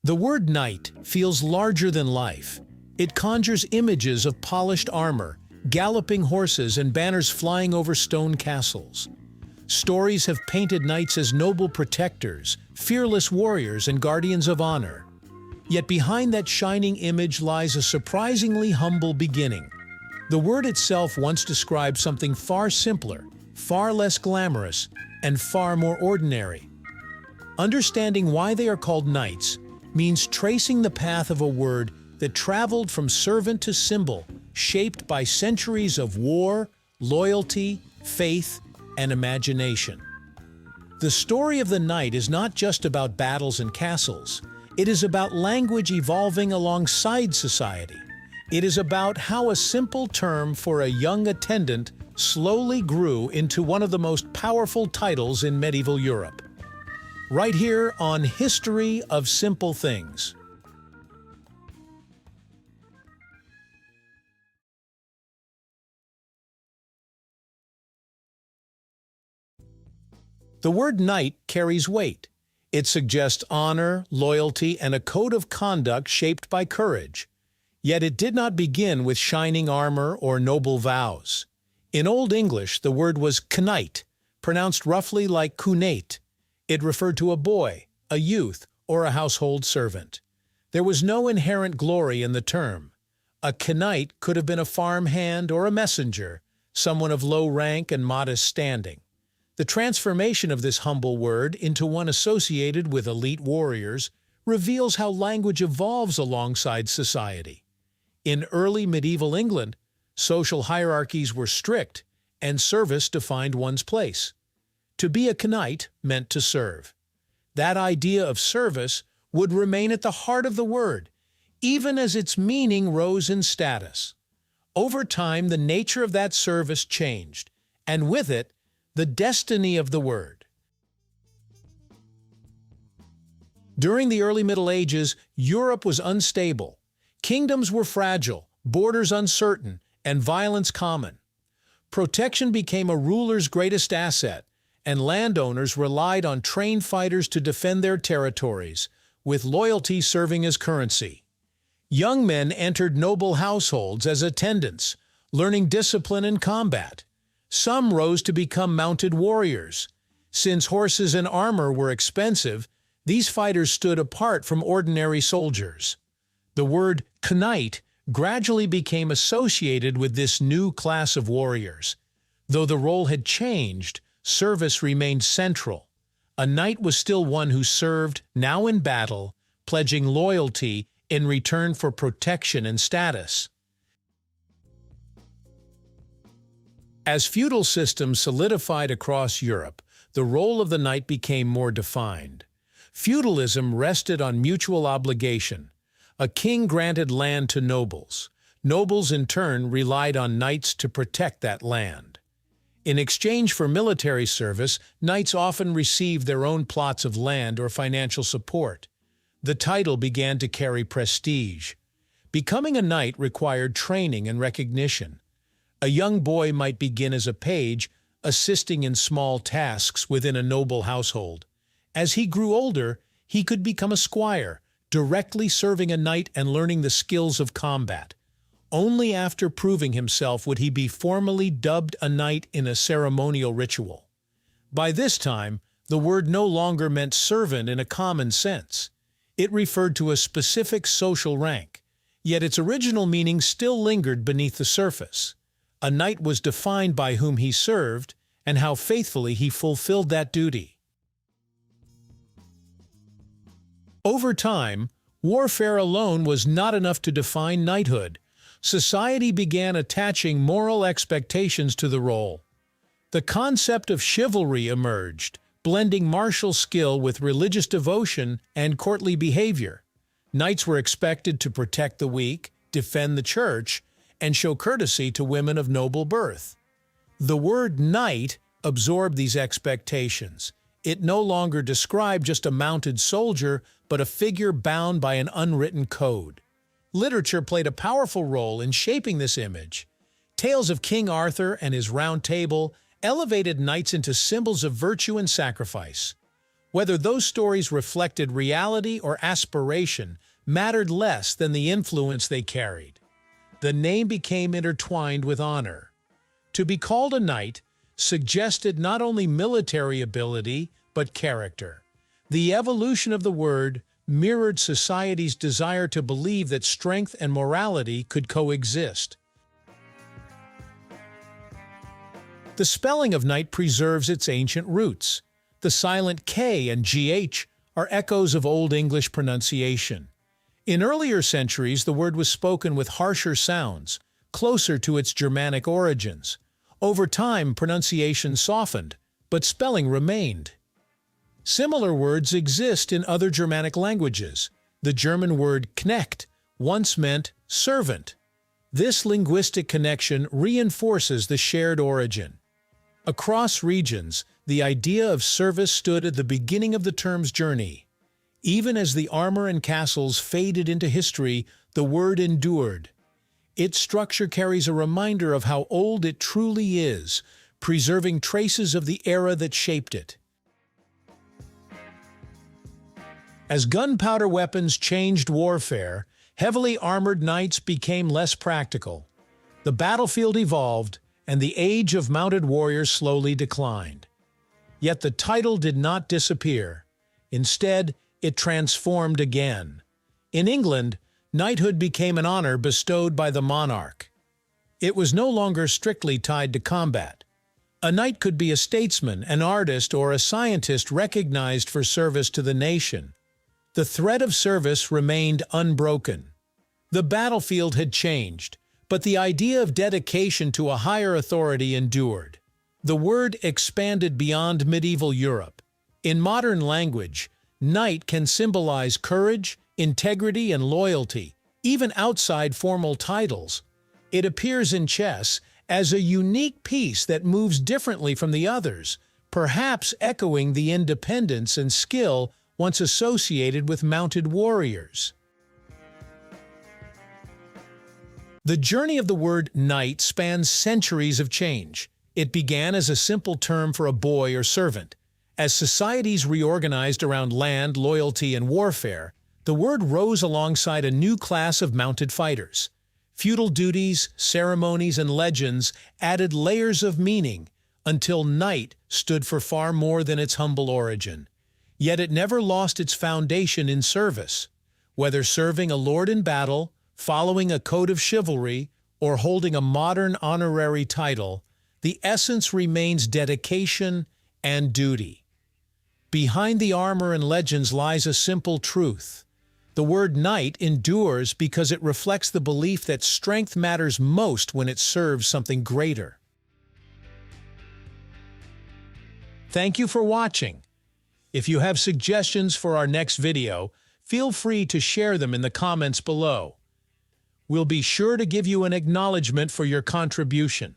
The word knight feels larger than life. It conjures images of polished armor, galloping horses, and banners flying over stone castles. Stories have painted knights as noble protectors, fearless warriors, and guardians of honor. Yet behind that shining image lies a surprisingly humble beginning. The word itself once described something far simpler, far less glamorous, and far more ordinary. Understanding why they are called knights means tracing the path of a word that traveled from servant to symbol, shaped by centuries of war, loyalty, faith, and imagination. The story of the knight is not just about battles and castles. It is about language evolving alongside society. It is about how a simple term for a young attendant slowly grew into one of the most powerful titles in medieval Europe. Right here on History of Simple Things. The word knight carries weight. It suggests honor, loyalty, and a code of conduct shaped by courage. Yet it did not begin with shining armor or noble vows. In Old English, the word was cniht, pronounced roughly like cniht. It referred to a boy, a youth, or a household servant. There was no inherent glory in the term. A cniht could have been a farmhand or a messenger, someone of low rank and modest standing. The transformation of this humble word into one associated with elite warriors reveals how language evolves alongside society. In early medieval England, social hierarchies were strict, and service defined one's place. To be a cniht meant to serve. That idea of service would remain at the heart of the word, even as its meaning rose in status. Over time, the nature of that service changed, and with it, the destiny of the word. During the early Middle Ages, Europe was unstable. Kingdoms were fragile, borders uncertain, and violence common. Protection became a ruler's greatest asset, and landowners relied on trained fighters to defend their territories, with loyalty serving as currency. Young men entered noble households as attendants, learning discipline and combat. Some rose to become mounted warriors. Since horses and armor were expensive, these fighters stood apart from ordinary soldiers. The word cniht gradually became associated with this new class of warriors. Though the role had changed, service remained central. A knight was still one who served, now in battle, pledging loyalty in return for protection and status. As feudal systems solidified across Europe, the role of the knight became more defined. Feudalism rested on mutual obligation. A king granted land to nobles. Nobles, in turn, relied on knights to protect that land. In exchange for military service, knights often received their own plots of land or financial support. The title began to carry prestige. Becoming a knight required training and recognition. A young boy might begin as a page, assisting in small tasks within a noble household. As he grew older, he could become a squire, directly serving a knight and learning the skills of combat. Only after proving himself would he be formally dubbed a knight in a ceremonial ritual. By this time, the word no longer meant servant in a common sense. It referred to a specific social rank, yet its original meaning still lingered beneath the surface. A knight was defined by whom he served and how faithfully he fulfilled that duty. Over time, warfare alone was not enough to define knighthood. Society began attaching moral expectations to the role. The concept of chivalry emerged, blending martial skill with religious devotion and courtly behavior. Knights were expected to protect the weak, defend the church, and show courtesy to women of noble birth. The word knight absorbed these expectations. It no longer described just a mounted soldier, but a figure bound by an unwritten code. Literature played a powerful role in shaping this image. Tales of King Arthur and his Round Table elevated knights into symbols of virtue and sacrifice. Whether those stories reflected reality or aspiration mattered less than the influence they carried. The name became intertwined with honor. To be called a knight suggested not only military ability, but character. The evolution of the word mirrored society's desire to believe that strength and morality could coexist. The spelling of knight preserves its ancient roots. The silent K and GH are echoes of Old English pronunciation. In earlier centuries, the word was spoken with harsher sounds, closer to its Germanic origins. Over time, pronunciation softened, but spelling remained. Similar words exist in other Germanic languages. The German word Knecht once meant servant. This linguistic connection reinforces the shared origin. Across regions, the idea of service stood at the beginning of the term's journey. Even as the armor and castles faded into history, the word endured. Its structure carries a reminder of how old it truly is, preserving traces of the era that shaped it. As gunpowder weapons changed warfare, heavily armored knights became less practical. The battlefield evolved, and the age of mounted warriors slowly declined. Yet the title did not disappear. Instead, it transformed again. In England, knighthood became an honor bestowed by the monarch. It was no longer strictly tied to combat. A knight could be a statesman, an artist, or a scientist recognized for service to the nation. The thread of service remained unbroken. The battlefield had changed, but the idea of dedication to a higher authority endured. The word expanded beyond medieval Europe. In modern language, knight can symbolize courage, integrity, and loyalty, even outside formal titles. It appears in chess as a unique piece that moves differently from the others, perhaps echoing the independence and skill once associated with mounted warriors. The journey of the word knight spans centuries of change. It began as a simple term for a boy or servant. As societies reorganized around land, loyalty, and warfare, the word rose alongside a new class of mounted fighters. Feudal duties, ceremonies, and legends added layers of meaning until knight stood for far more than its humble origin. Yet it never lost its foundation in service. Whether serving a lord in battle, following a code of chivalry, or holding a modern honorary title, the essence remains dedication and duty. Behind the armor and legends lies a simple truth. The word knight endures because it reflects the belief that strength matters most when it serves something greater. Thank you for watching. If you have suggestions for our next video, feel free to share them in the comments below. We'll be sure to give you an acknowledgement for your contribution.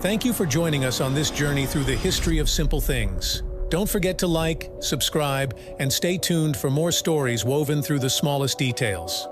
Thank you for joining us on this journey through the history of simple things. Don't forget to like, subscribe, and stay tuned for more stories woven through the smallest details.